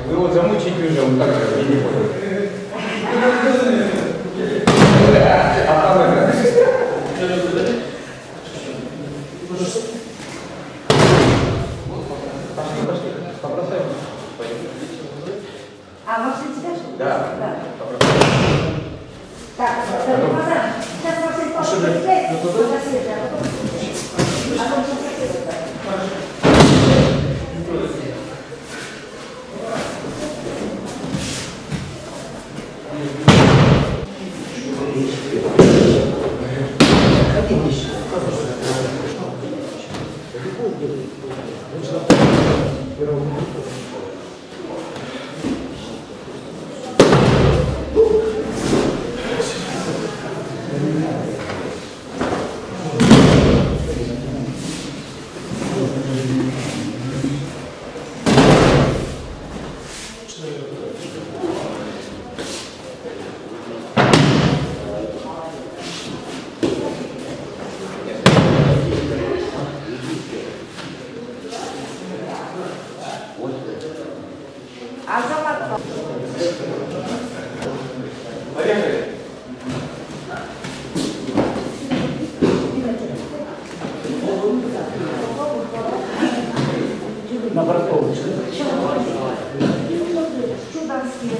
Вы его замучить уже, он так же, я не понял. Пошли, побросаем. А, Максим, тебя что ли? Да. Так, сейчас Максим пошли, а потом Азамат. Поехали. На бортовочку. Чуданские,